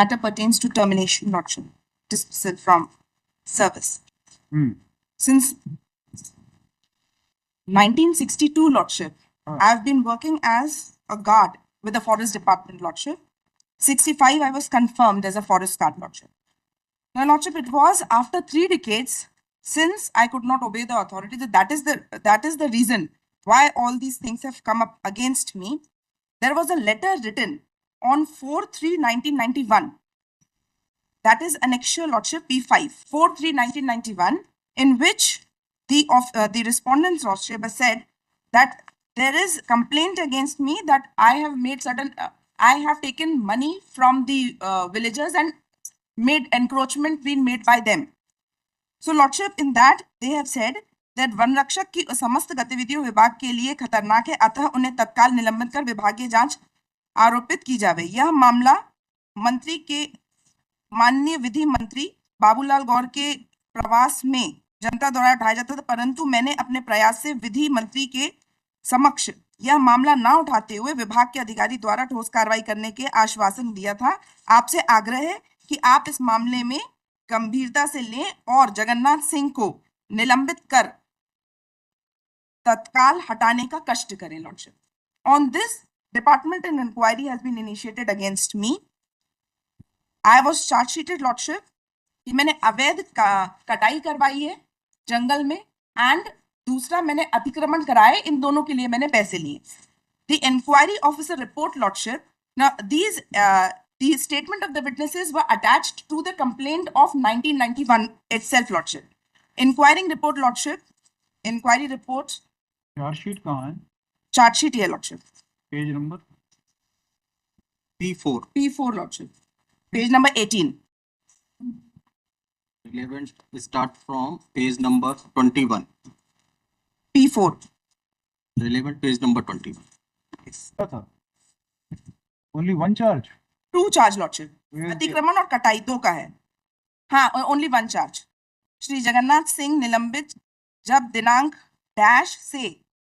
matter pertains to termination, Lordship, dismissal from service. Since 1962, Lordship, I've been working as a guard with the Forest Department, Lordship. 65, I was confirmed as a forest guard, Lordship. Now, Lordship, it was after 3 decades since I could not obey the authority. That is the reason why all these things have come up against me. There was a letter written on 4/3/1991. That is annexure, Lordship, P5, 4/3/1991, in which the respondents, Lordship, has said that there is complaint against me that I have made certain, I have taken money from the villagers and made encroachment being made by them. So, Lordship, in that they have said that one रक्षक की समस्त गतिविधियों विभाग के लिए खतरनाक है, अतः उन्हें तत्काल निलंबित कर विभागीय जांच आरोपित की जावे। यह मामला मंत्री के माननीय विधि मंत्री बाबूलाल गौर के प्रवास में जनता द्वारा उठाया जाता था, परंतु मैंने अपने प्रयास से विधि मंत्री के समक्ष यह मामला ना उठाते हुए विभाग के अधिकारी द्वारा ठोस कार्रवाई करने के आश्वासन दिया था। आपसे आग्रह है कि आप इस मामले में गंभीरता से लें और जगन्नाथ सिंह को निलंबित कर तत्काल हटाने का कष्ट करें, lordship. On this department and inquiry has been initiated against me. I was chargesheeted, lordship, कि मैंने अवैध कटाई करवाई है जंगल में, एंड दूसरा मैंने अतिक्रमण कराए। इन दोनों के लिए मैंने पैसे लिए। The inquiry officer report, lordship, the statement of the witnesses were attached to the complaint of 1991 itself, lordship. Inquiring report, lordship. Inquiry report. Charge sheet कहाँ है? Charge sheet here, lordship. Page number P4. P4, lordship. Page number 18. Relevant start from page number 21. P4. Relevant page number 21. Yes. था? Only one charge. 2 charge, lordship. Where अतिक्रमण और कटाई 2 का है। हाँ, only 1 charge. Shri Jagannath Singh निलंबित जब दिनांक डैश से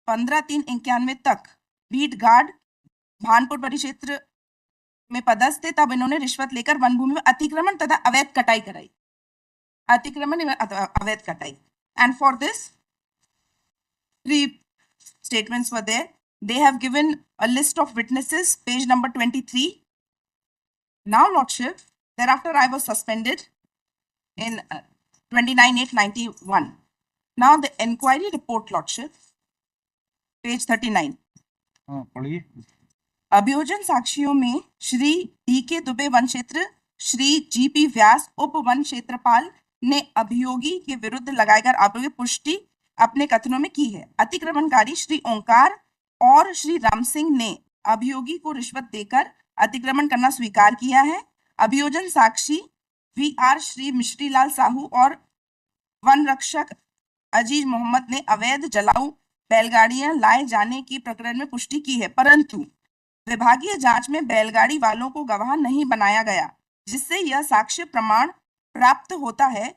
15/3/91 तक बीट गार्ड भानपुर परिक्षेत्र में पदस्थ थे, तब इन्होंने रिश्वत लेकर वन भूमि में अतिक्रमण तथा अवैध कटाई कराई। अतिक्रमण एवं अवैध कटाई। And for this 3 statements were there. They have given a list of witnesses, page number 23. Now, lordship, thereafter I was suspended in 29/8/91. Now the inquiry report, lordship, page 39. हाँ, पढ़िए। अभियोजन साक्षियों में श्री डी.के. दुबे वन क्षेत्र, श्री जी.पी. व्यास उप one क्षेत्रपाल ने अभियोगी के विरुद्ध लगाए गए आरोपों की पुष्टि अपने कथनों में की है। अतिक्रमणकारी श्री ओंकार और श्री राम सिंह ने अभियोगी को रिश्वत देकर अतिक्रमण करना स्वीकार किया है। अभियोजन साक्षी वी.आर. श्री मिश्रीलाल साहू और वन रक्षक अजीज मोहम्मद ने अवैध जलाऊ बैलगाड़ियां लाए जाने की प्रकरण में पुष्टि की है, परंतु विभागीय जांच में बैलगाड़ी वालों को गवाह नहीं बनाया गया, जिससे यह साक्ष्य प्रमाण प्राप्त होता है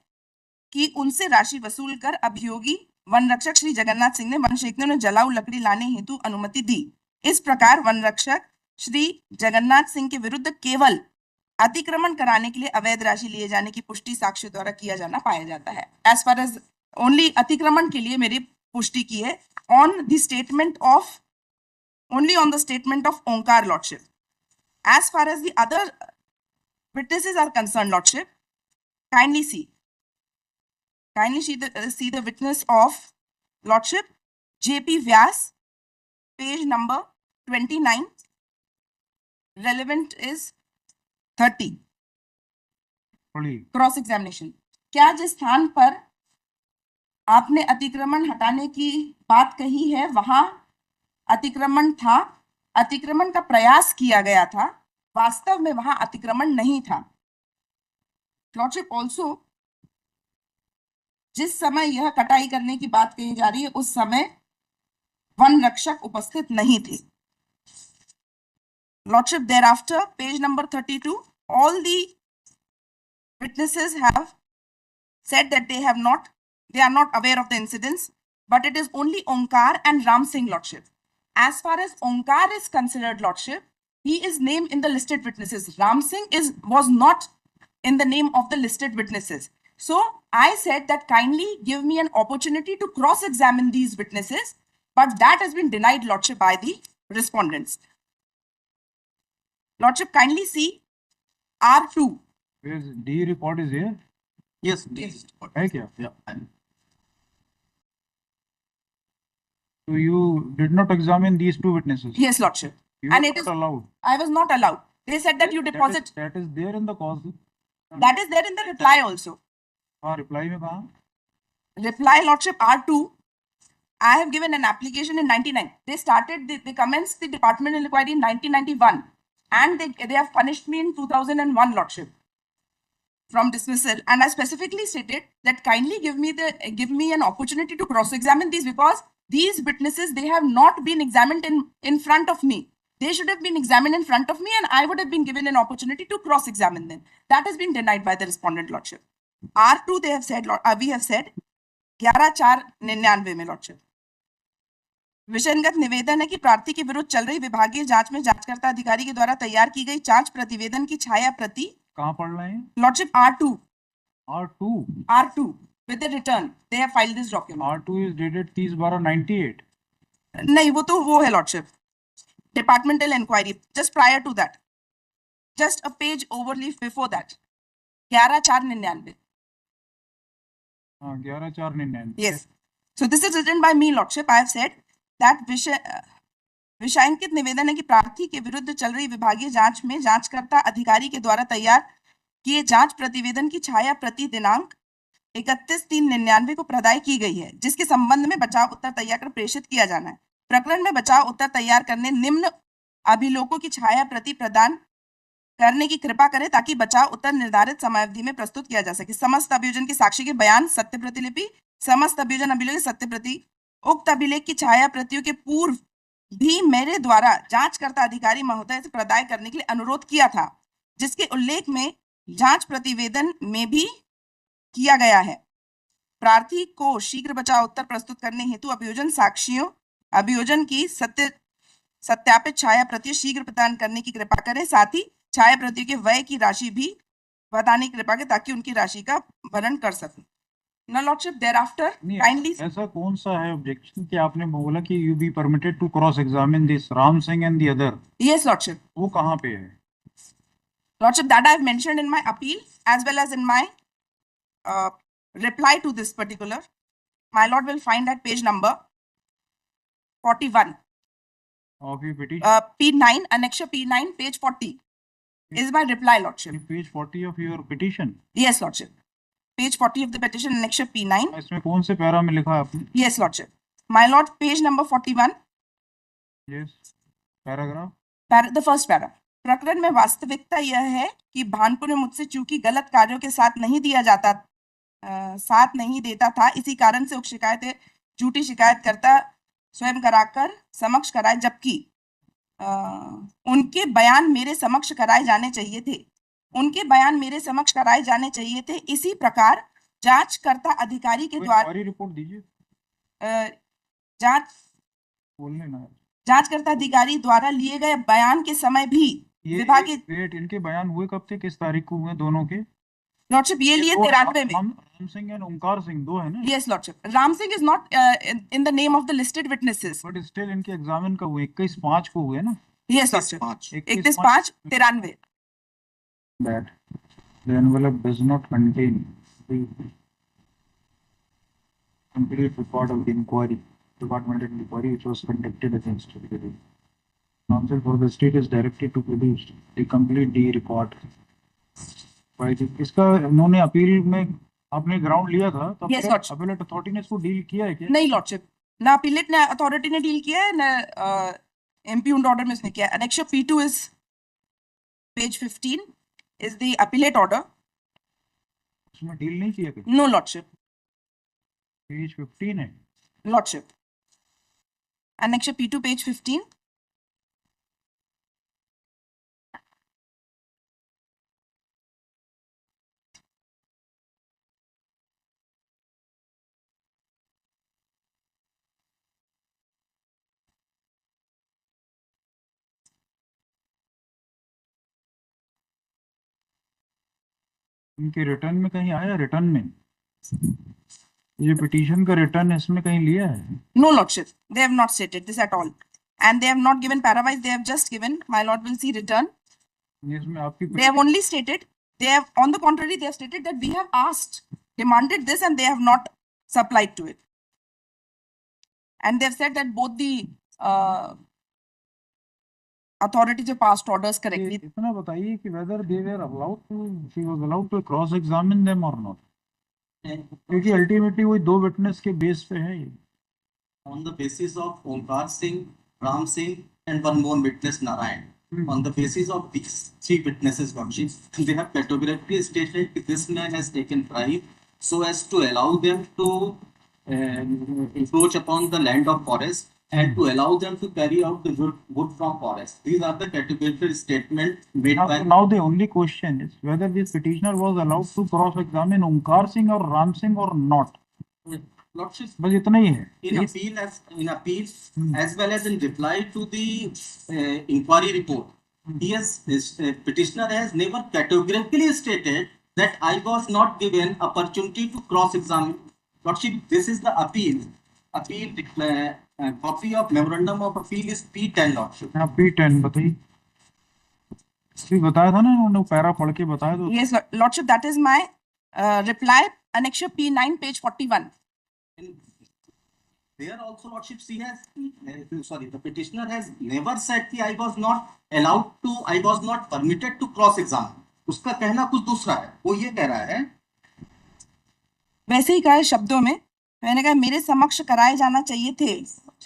कि उनसे राशि वसूल कर अभियोगी वन रक्षक श्री जगन्नाथ सिंह ने वन क्षेत्र में जलाऊ लकड़ी लाने हेतु अनुमति दी। इस प्रकार वन रक्षक श्री जगन्नाथ सिंह के विरुद्ध केवल अतिक्रमण कराने के लिए अवैध राशि लिए जाने की पुष्टि साक्ष्य द्वारा किया जाना पाया जाता है। एज फार एज ओनली अतिक्रमण के लिए मेरी पुष्टि की है on the statement of only on the statement of Onkar, lordship. As far as the other witnesses are concerned, lordship, kindly see the witness of lordship J.P. Vyas, page number 29. Relevant is 30. पढ़िए। Cross examination. क्या जिस स्थान पर आपने अतिक्रमण हटाने की बात कही है वहां अतिक्रमण था, अतिक्रमण का प्रयास किया गया था, वास्तव में वहां अतिक्रमण नहीं था। लॉर्डशिप, ऑल्सो जिस समय यह कटाई करने की बात कही जा रही है उस समय वन रक्षक उपस्थित नहीं थे। Lordship, thereafter, page number 32, all the witnesses have said that they are not aware of the incidents, but it is only Onkar and Ram Singh, lordship. As far as Onkar is considered, lordship, he is named in the listed witnesses. Ram Singh was not in the name of the listed witnesses. So I said that kindly give me an opportunity to cross-examine these witnesses, but that has been denied, Lordship, by the respondents. Lordship, kindly see R2. Where's D report is here? Yes, this. है क्या? Yeah. So you did not examine these two witnesses. Yes, Lordship. You And were it not is, allowed. I was not allowed. They said that you deposit. That is there in the cause. That is there in the reply also. हाँ, reply में कहाँ? Reply, Lordship, R2. I have given an application in 99. They commenced the departmental inquiry in 1991. And they have punished me in 2001, Lordship, from dismissal. And I specifically stated that kindly give me an opportunity to cross-examine these, because these witnesses, they have not been examined in front of me. They should have been examined in front of me, and I would have been given an opportunity to cross-examine them. That has been denied by the respondent, Lordship. R2, they have said, we have said 11/4/99 में, Lordship. विषयगत निवेदन है कि प्रार्थी के विरुद्ध चल रही विभागीय जांच में जांचकर्ता अधिकारी के द्वारा तैयार की गई जांच प्रतिवेदन की छाया प्रति कहाँ पढ़ रहे हैं? Lordship R2 R2 with the return they have filed this document. R2 is dated 30/12/98. नहीं, वो है lordship departmental inquiry just prior to that, just a page overleaf before that, 11/4/99. हाँ, 11/4/99. Yes. So this is written by me, Lordship. I have said that विषयांकित निवेदन है कि प्रार्थी के विरुद्ध चल रही विभागीय जांच में जांचकर्ता अधिकारी के द्वारा तैयार किए जांच प्रतिवेदन की छाया प्रति दिनांक 31/3/99 को प्रदाय की गई है, जिसके संबंध में बचाव उत्तर तैयार कर प्रेषित किया जाना है। प्रकरण में बचाव उत्तर तैयार करने निम्न अभिलोकों की छाया प्रति प्रदान करने की कृपा करें, ताकि बचाव उत्तर निर्धारित समयावधि में प्रस्तुत किया जा सके। समस्त अभियोजन के साक्षी के बयान सत्य प्रतिलिपि, समस्त अभियोजन अभिलेख की सत्य प्रति, उक्त अभिलेख की छाया प्रतियों के पूर्व भी मेरे द्वारा जांचकर्ता अधिकारी महोदय से प्रदाय करने के लिए अनुरोध किया था, जिसके उल्लेख में जांच प्रतिवेदन में भी किया गया है। प्रार्थी को शीघ्र बचाव उत्तर प्रस्तुत करने हेतु अभियोजन की सत्यापित छाया प्रति शीघ्र प्रदान करने की कृपा करें, साथ ही छाया प्रति के व्यय की राशि भी बताने की कृपा करें, ताकि उनकी राशि का भरण कर सकें। Now, Lordship, thereafter, kindly. ऐसा कौन सा है ऑब्जेक्शन कि आपने बोला कि you be permitted to cross examine this Ram Singh and the other? Yes, Lordship. वो कहाँ पे है? Lordship, that I have mentioned in my appeal as well as in my reply to this particular. My Lord will find at page number 41. Of your petition? P9, Annexure P9, page 40 is my reply, Lordship. Page 40 of your petition? Yes, Lordship. Page 40 of the petition, Annexure P9. इसमें कौन से para में लिखा है आपने? Yes, Lordship. My Lord, page number 41. Yes. Paragraph? The first para. प्रकरण में वास्तविकता यह है कि भानपुर में मुझसे चूंकि गलत कार्यों के साथ नहीं देता था, इसी कारण से उक्त शिकायतें झूठी शिकायतकर्ता स्वयं कराकर समक्ष कराए, जबकि उनके बयान मेरे समक्ष कराए जाने चाहिए थे। इसी प्रकार जांचकर्ता अधिकारी के द्वारा रिपोर्ट दीजिए। जांचकर्ता अधिकारी द्वारा लिए गए बयान के समय भी इनके बयान हुए कब थे? किस तारीख को हुए दोनों के? लॉर्डशिप, ये लिए 93 में। राम सिंह एंड ओंकार सिंह दो है ना? Yes lordship. Ram Singh is not in the name of the listed witnesses, but still इनके एग्जामिन कब हुए? 21/5 को हुए ना? Yes lordship, 21/5/93। That the envelope does not contain the complete report of the departmental inquiry which was conducted against the counsel for the state is directed to produce the complete D report. इसका उन्होंने appeal में आपने ground लिया था, तब appellate authority ने इसको deal किया है क्या? नहीं लॉर्डशिप, ना अपीलेट ने अथॉरिटी ने डील किया है, ना इम्प्यूग्न्ड ऑर्डर में इसने किया है। Annexure P2 is page 15 is the appellate order. उसमें डील नहीं किया क्या? No lordship. पेज 15 है lordship. Annexure P2 page 15. इनके रिटर्न में कहीं आया, रिटर्न में ये पिटीशन का रिटर्न इसमें कहीं लिया है? No, Lordship. They have not stated this at all. And they have not given parawise, they have just given, my lord will see return. इसमें आपकी They have only stated, they have, on the contrary, they have stated that we have asked, demanded this, and they have not supplied to it. And they have said that both the authorities have passed orders correctly. इतना बताइए कि whether they were allowed to, she was allowed to cross examine them or not, क्योंकि ultimately वही दो witness के base पे है ये। On the basis of Omkar Singh, Ram Singh, and one more witness Narayan. On the basis of these three witnesses, Lordship, they have categorically stated that this man has taken bribe so as to allow them to encroach upon the land of forest and to allow them to carry out the wood from forest. These are the categorical statements made by. Now the only question is whether this petitioner was allowed to cross examine Omkar Singh or Ram Singh or not. Lordship, बस इतना ही है। in appeal as well as in reply to the inquiry report, petitioner has never categorically stated that I was not given opportunity to cross-examine. Lordship, this is the appeal. Copy of memorandum of appeal is P10, Lordship. हाँ P10 बताइए। भी बताया था ना उन्होंने, para पढ़ के बताया तो। Yes, Lordship, that is my reply, annexure P9, page 41. And there also, Lordship, the petitioner has never said that I was not permitted to cross-examine. उसका कहना कुछ दूसरा है, वो ये कह रहा है। वैसे ही कहा है शब्दों में, मैंने कहा मेरे समक्ष कराए जाना चाहिए थे।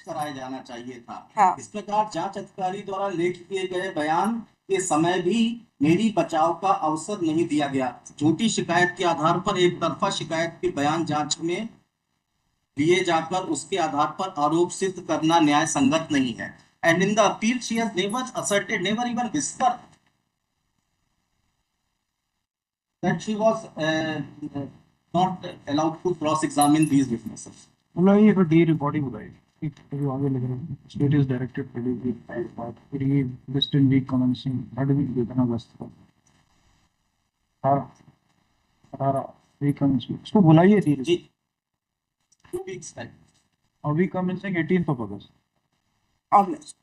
कराया जाना चाहिए था। हाँ। इस प्रकार जांच अधिकारी द्वारा लेख किए गए बयान के समय भी मेरी बचाव का अवसर नहीं दिया गया। झूठी शिकायत के आधार पर एक तरफा शिकायत के बयान जांच में लिए जाकर उसके आधार पर आरोप सिद्ध करना न्याय संगत नहीं है। And in the appeal, she has never asserted, never even whispered that she was not allowed to cross-examine these witnesses. बोला ये फिर डी रिकॉर्डिंग बुलाई जो आगे लग रहा है। State is directed to delist in week commencing third week कितना अगस्त का 18 वीक कमेंसिंग इसको बुलाइए धीरे जी 2 weeks time. और week commencing 18th of August। August.